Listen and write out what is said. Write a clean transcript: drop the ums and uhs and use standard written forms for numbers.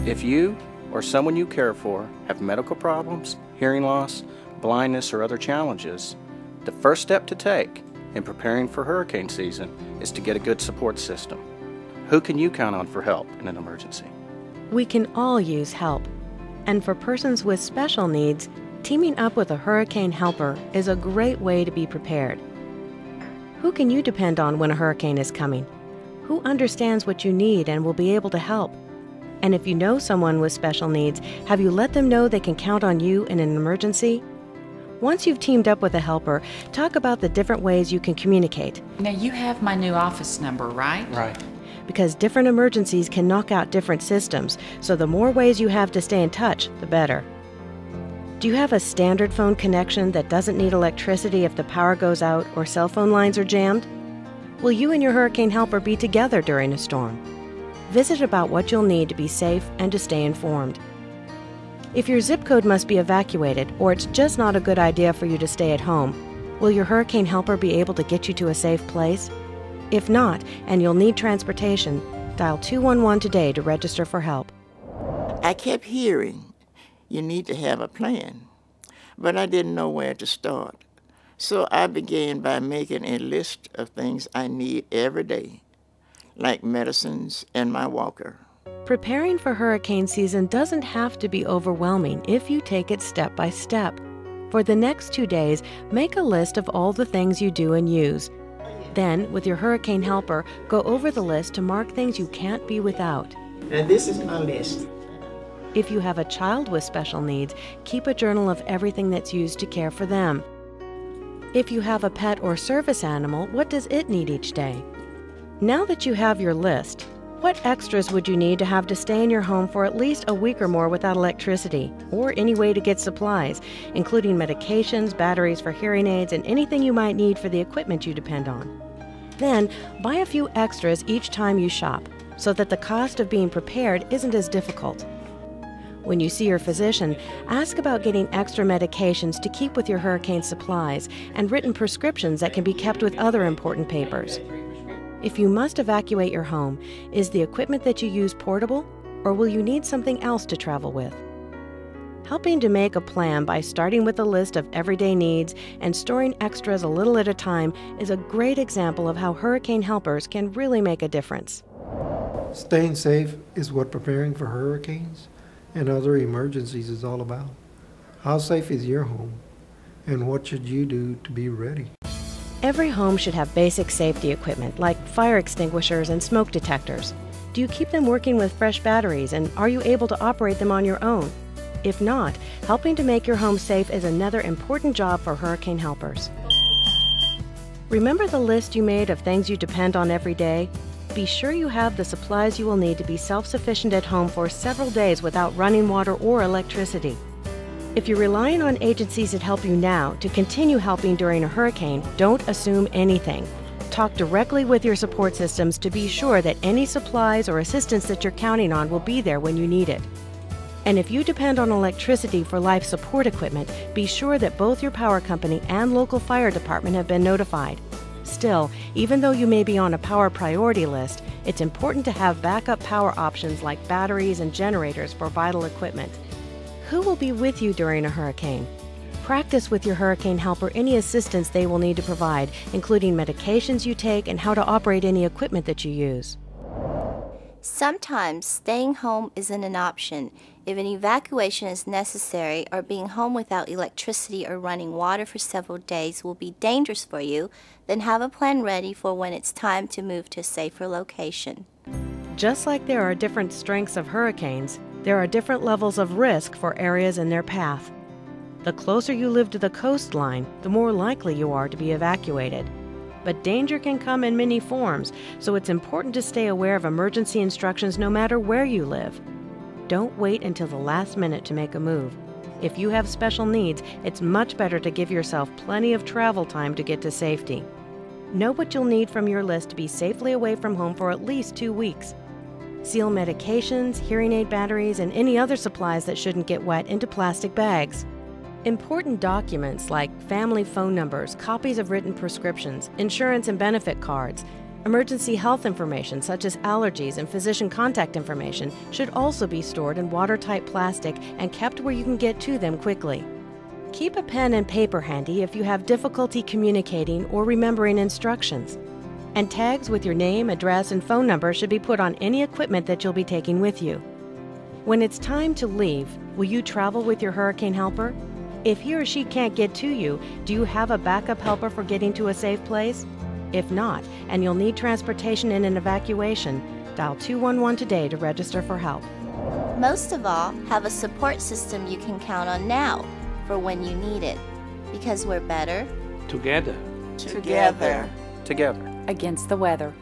If you or someone you care for have medical problems, hearing loss, blindness, or other challenges, the first step to take in preparing for hurricane season is to get a good support system. Who can you count on for help in an emergency? We can all use help. And for persons with special needs, teaming up with a hurricane helper is a great way to be prepared. Who can you depend on when a hurricane is coming? Who understands what you need and will be able to help? And if you know someone with special needs, have you let them know they can count on you in an emergency? Once you've teamed up with a helper, talk about the different ways you can communicate. Now you have my new office number, right? Right. Because different emergencies can knock out different systems, so the more ways you have to stay in touch, the better. Do you have a standard phone connection that doesn't need electricity if the power goes out or cell phone lines are jammed? Will you and your hurricane helper be together during a storm? Visit about what you'll need to be safe and to stay informed. If your zip code must be evacuated or it's just not a good idea for you to stay at home, will your hurricane helper be able to get you to a safe place? If not, and you'll need transportation, dial 211 today to register for help. I kept hearing, you need to have a plan, but I didn't know where to start. So I began by making a list of things I need every day, like medicines and my walker. Preparing for hurricane season doesn't have to be overwhelming if you take it step by step. For the next 2 days, make a list of all the things you do and use. Then, with your hurricane helper, go over the list to mark things you can't be without. And this is my list. If you have a child with special needs, keep a journal of everything that's used to care for them. If you have a pet or service animal, what does it need each day? Now that you have your list, what extras would you need to have to stay in your home for at least a week or more without electricity, or any way to get supplies, including medications, batteries for hearing aids, and anything you might need for the equipment you depend on? Then, buy a few extras each time you shop, so that the cost of being prepared isn't as difficult. When you see your physician, ask about getting extra medications to keep with your hurricane supplies and written prescriptions that can be kept with other important papers. If you must evacuate your home, is the equipment that you use portable, or will you need something else to travel with? Helping to make a plan by starting with a list of everyday needs and storing extras a little at a time is a great example of how hurricane helpers can really make a difference. Staying safe is what preparing for hurricanes and other emergencies is all about. How safe is your home, and what should you do to be ready? Every home should have basic safety equipment like fire extinguishers and smoke detectors. Do you keep them working with fresh batteries, and are you able to operate them on your own? If not, helping to make your home safe is another important job for hurricane helpers. Remember the list you made of things you depend on every day? Be sure you have the supplies you will need to be self-sufficient at home for several days without running water or electricity. If you're relying on agencies that help you now to continue helping during a hurricane, don't assume anything. Talk directly with your support systems to be sure that any supplies or assistance that you're counting on will be there when you need it. And if you depend on electricity for life support equipment, be sure that both your power company and local fire department have been notified. Still, even though you may be on a power priority list, it's important to have backup power options like batteries and generators for vital equipment. Who will be with you during a hurricane? Practice with your hurricane helper any assistance they will need to provide, including medications you take and how to operate any equipment that you use. Sometimes staying home isn't an option. If an evacuation is necessary or being home without electricity or running water for several days will be dangerous for you, then have a plan ready for when it's time to move to a safer location. Just like there are different strengths of hurricanes, there are different levels of risk for areas in their path. The closer you live to the coastline, the more likely you are to be evacuated. But danger can come in many forms, so it's important to stay aware of emergency instructions no matter where you live. Don't wait until the last minute to make a move. If you have special needs, it's much better to give yourself plenty of travel time to get to safety. Know what you'll need from your list to be safely away from home for at least 2 weeks. Seal medications, hearing aid batteries, and any other supplies that shouldn't get wet into plastic bags. Important documents like family phone numbers, copies of written prescriptions, insurance and benefit cards, Emergency health information such as allergies and physician contact information should also be stored in watertight plastic and kept where you can get to them quickly. Keep a pen and paper handy if you have difficulty communicating or remembering instructions. And tags with your name, address, and phone number should be put on any equipment that you'll be taking with you. When it's time to leave, will you travel with your hurricane helper? If he or she can't get to you, do you have a backup helper for getting to a safe place? If not, and you'll need transportation in an evacuation, dial 211 today to register for help. Most of all, have a support system you can count on now for when you need it. Because we're better Together. Together. Together. Against the weather.